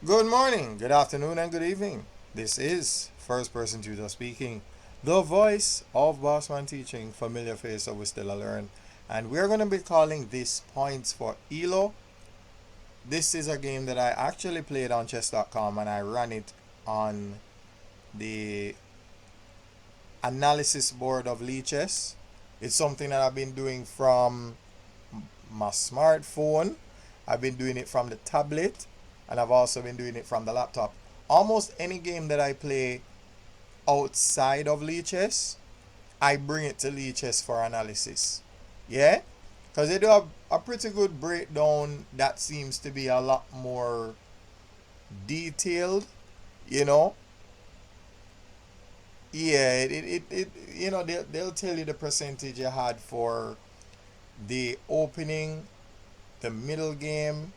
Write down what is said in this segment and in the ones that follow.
Good morning, good afternoon, and good evening. This is First Person Tutor speaking, the voice of Bossman teaching, familiar face of We Still a Learn. And we're going to be calling this points for ELO. This is a game that I actually played on chess.com and I ran it on the analysis board of Chess. It's something that I've been doing from my smartphone. I've been doing it from the tablet, and I've also been doing it from the laptop. Almost any game that I play outside of Chess, I bring it to Chess for analysis. Yeah? Because they do have a pretty good breakdown that seems to be a lot more detailed, you know? Yeah, they'll tell you the percentage you had for the opening, the middle game,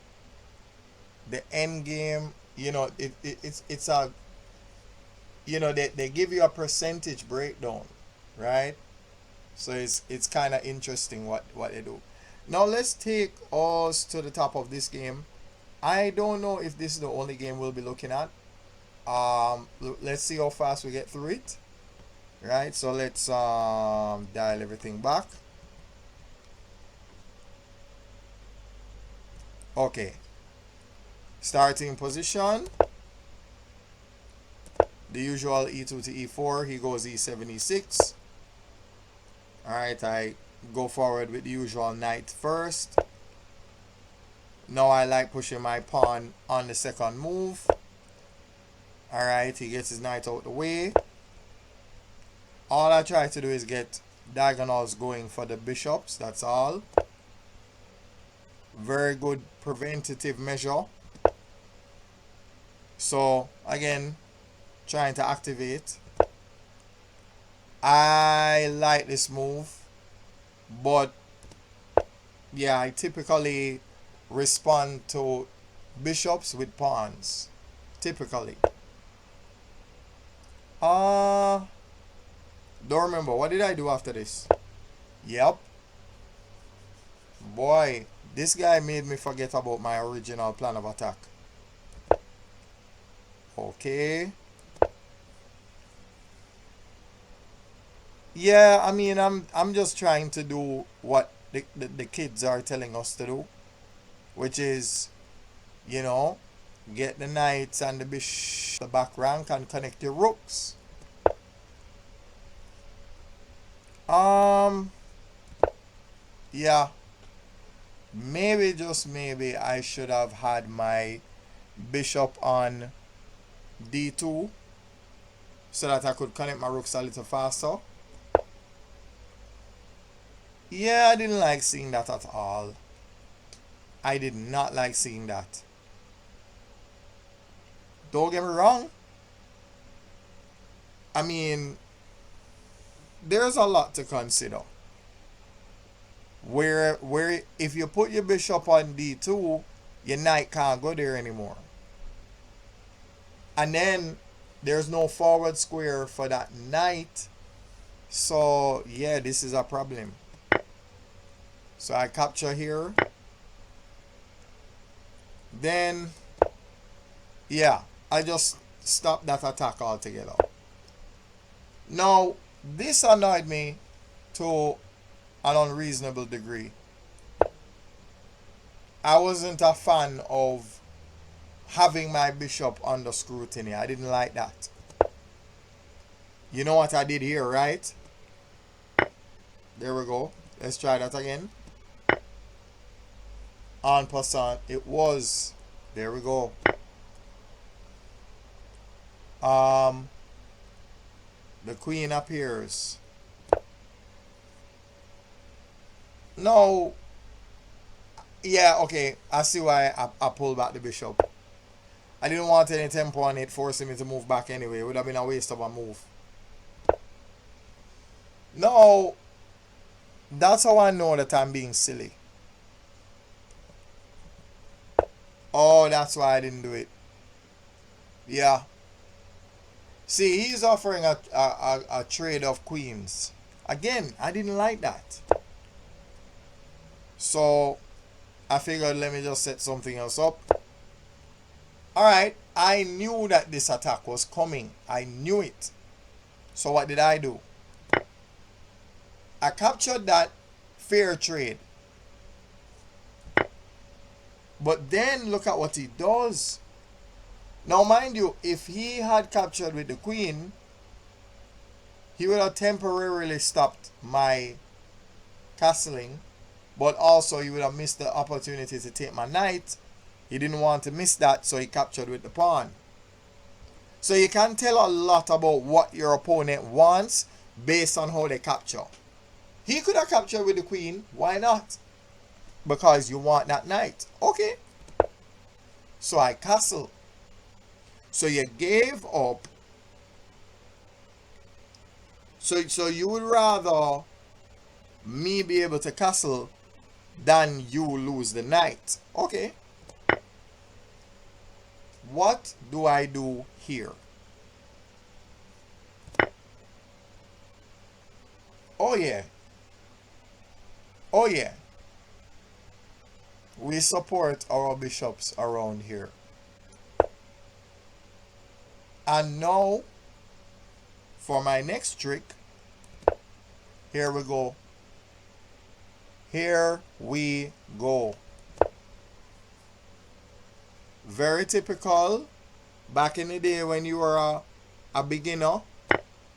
the end game. It's a, they give you a percentage breakdown, right? So it's kind of interesting what they do. Now let's take us to the top of this game. I don't know if this is the only game we'll be looking at. Let's see how fast we get through it. Right, so let's dial everything back. Okay, starting position, the usual e2 to e4. He goes e7 e6. All right, I go forward with the usual knight first. Now I like pushing my pawn on the second move. All right, he gets his knight out the way. All I try to do is get diagonals going for the bishops, that's all. Very good preventative measure. So again, trying to activate. I like this move, but yeah, I typically respond to bishops with pawns. Typically. Don't remember. What did I do after this? Yep. Boy, this guy made me forget about my original plan of attack. Okay. Yeah, I mean, I'm just trying to do what the kids are telling us to do, which is, you know, get the knights and the bishop the back rank and connect your rooks. Yeah, maybe, just maybe, I should have had my bishop on d2 so that I could connect my rooks a little faster. Yeah, I didn't like seeing that at all. I did not like seeing that. Don't get me wrong. I mean, there's a lot to consider. Where if you put your bishop on d2, your knight can't go there anymore. And then there's no forward square for that knight. So yeah, this is a problem. So I capture here. Then yeah, I just stop that attack altogether. Now, this annoyed me to an unreasonable degree. I wasn't a fan of having my bishop under scrutiny. I didn't like that. You know what I did here, right? There we go. Let's try that again. En passant, it was. There we go. The queen appears. No. Yeah, okay. I see why I pulled back the bishop. I didn't want any tempo on it forcing me to move back anyway. It would have been a waste of a move. No. That's how I know that I'm being silly. Oh, that's why I didn't do it. Yeah. See, he's offering a trade of queens. Again, I didn't like that. So I figured let me just set something else up. All right, I knew that this attack was coming. I knew it. So what did I do? I captured that, fair trade. But then look at what he does. Now, mind you, if he had captured with the queen, he would have temporarily stopped my castling, but also he would have missed the opportunity to take my knight. He didn't want to miss that, so he captured with the pawn. So you can tell a lot about what your opponent wants based on how they capture. He could have captured with the queen. Why not? Because you want that knight. Okay. So I castle. So you gave up. So you would rather me be able to castle than you lose the knight. Okay. What do I do here? Oh yeah. Oh yeah. We support our bishops around here. And now, for my next trick, here we go. Here we go. Very typical. Back in the day when you were a beginner,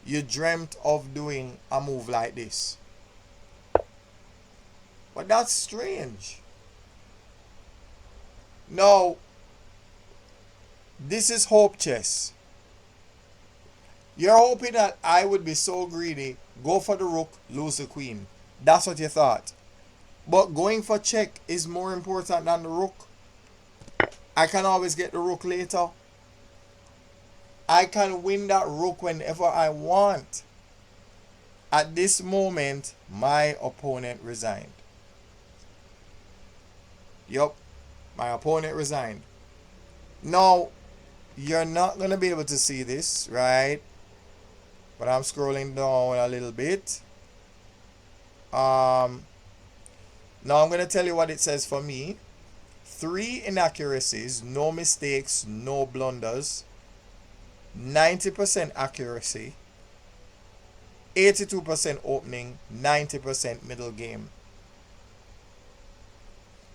you dreamt of doing a move like this. But that's strange. Now, this is hope chess. You're hoping that I would be so greedy, go for the rook, lose the queen. That's what you thought. But going for check is more important than the rook. I can always get the rook later. I can win that rook whenever I want. At this moment, my opponent resigned. Yup, my opponent resigned. Now, you're not going to be able to see this, right? But I'm scrolling down a little bit. Now I'm going to tell you what it says for me. 3 inaccuracies, no mistakes, no blunders. 90% accuracy. 82% opening, 90% middle game.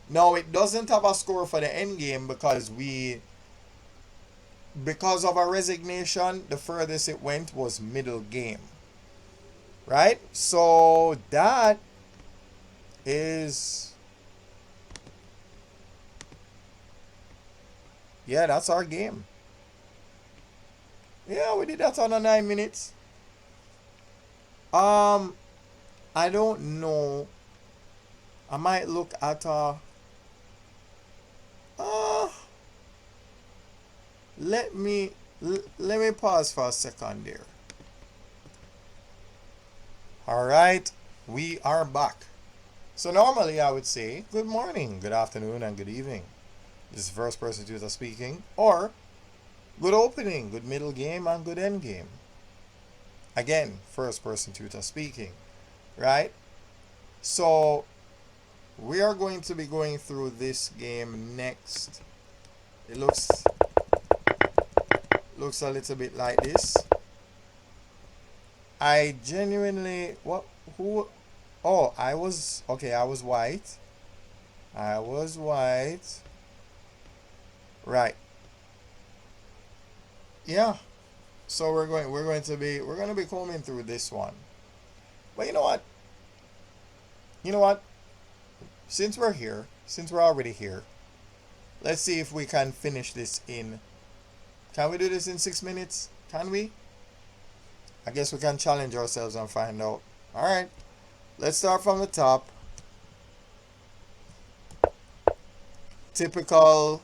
Now it doesn't have a score for the end game because of our resignation, the furthest it went was middle game. Right? So that is, yeah, that's our game. Yeah, we did that on a 9 minutes. I don't know. I might look at uh let me pause for a second there. All right, we are back. So normally I would say good morning, good afternoon, and good evening. This is first person tutor speaking, or good opening, good middle game, and good end game. Again, first person tutor speaking, right? So we are going to be going through this game next. It looks a little bit like this. I genuinely, what, who, oh, I was, okay, I was white. I was white. Right. Yeah. So we're going to be combing through this one. But you know what? You know what? Since we're here, since we're already here, let's see if we can finish this in, can we do this in 6 minutes? Can we? I guess we can challenge ourselves and find out. All right. Let's start from the top. Typical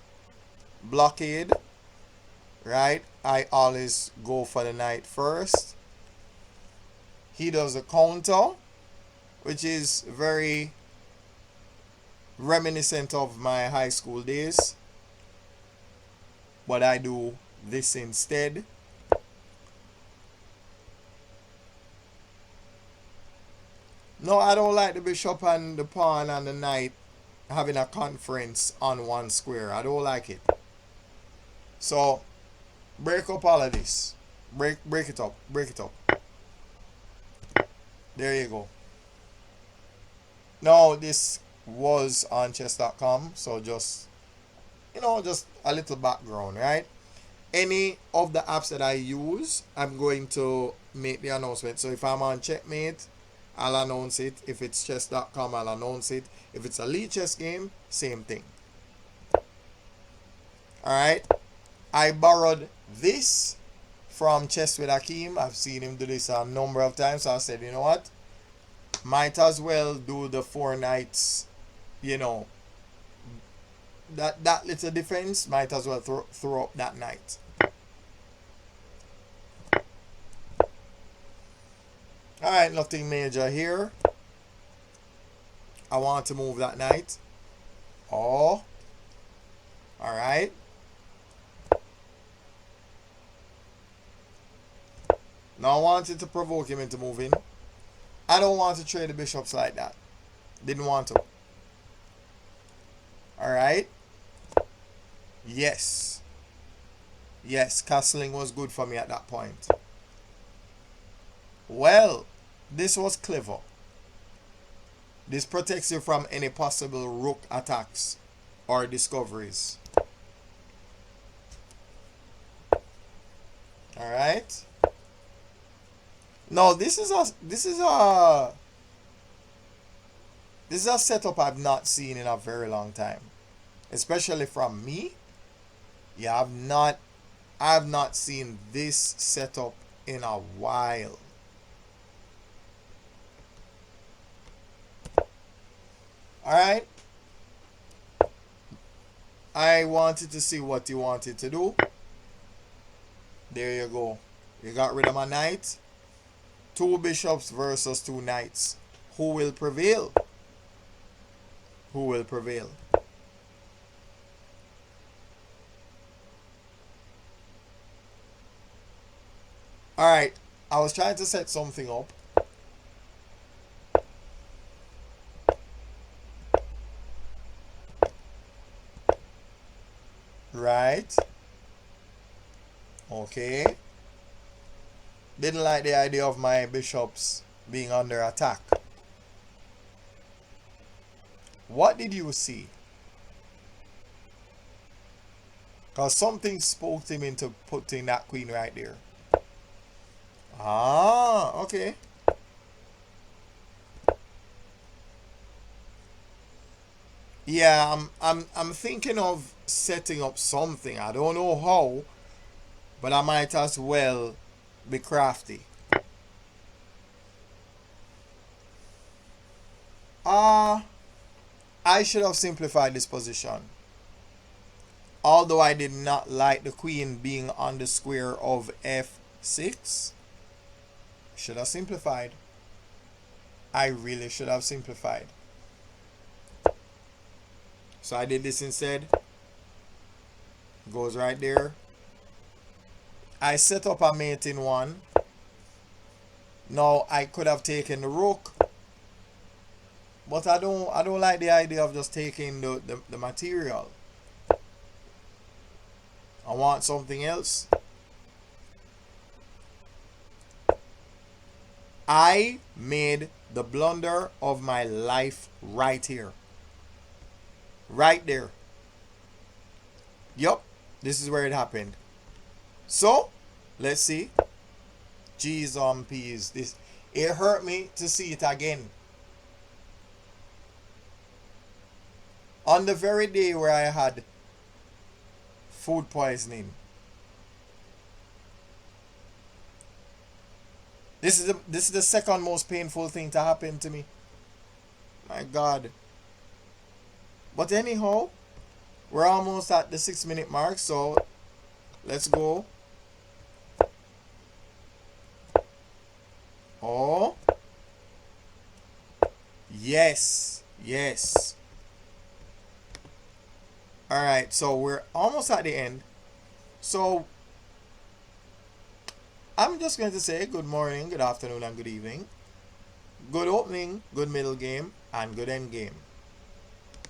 blockade, right? I always go for the knight first. He does a counter, which is very reminiscent of my high school days, but I do this instead. No, I don't like the bishop and the pawn and the knight having a conference on one square. I don't like it. So break up all of this. Break it up. Break it up. There you go. Now this was on chess.com, so just just a little background, right? Any of the apps that I use, I'm going to make the announcement. So if I'm on Checkmate, I'll announce it. If it's chess.com, I'll announce it. If it's a lead chess game, same thing. Alright. I borrowed this from Chess with Akeem. I've seen him do this a number of times. So I said, you know what? Might as well do the 4 knights, you know, that little defense, might as well throw up that knight. Alright, nothing major here. I want to move that knight. Oh. Alright. Now I wanted to provoke him into moving. I don't want to trade the bishops like that. Didn't want to. Alright. Yes. Yes, castling was good for me at that point. Well, this was clever. This protects you from any possible rook attacks or discoveries. Alright. Now this is a setup I've not seen in a very long time. Especially from me. Yeah, I've not seen this setup in a while. Alright. I wanted to see what you wanted to do. There you go. You got rid of my knight. 2 bishops versus 2 knights. Who will prevail? Who will prevail? Alright. I was trying to set something up. Right. Okay. Didn't like the idea of my bishops being under attack. What did you see? Because something spoke him into putting that queen right there. Ah, okay. Yeah, I'm thinking of setting up something. I don't know how, but I might as well be crafty. Ah, I should have simplified this position. Although I did not like the queen being on the square of f6, should have simplified. I really should have simplified. So I did this instead. Goes right there. I set up a mate in one. Now I could have taken the rook. But I don't like the idea of just taking the material. I want something else. I made the blunder of my life right here. Right there. Yup. This is where it happened. So, let's see. G's on P's. It hurt me to see it again. On the very day where I had food poisoning. This is the second most painful thing to happen to me. My God. But anyhow, we're almost at the 6-minute mark, so let's go. Oh. Yes. Yes. Alright, so we're almost at the end. So I'm just going to say good morning, good afternoon, and good evening. Good opening, good middle game, and good end game.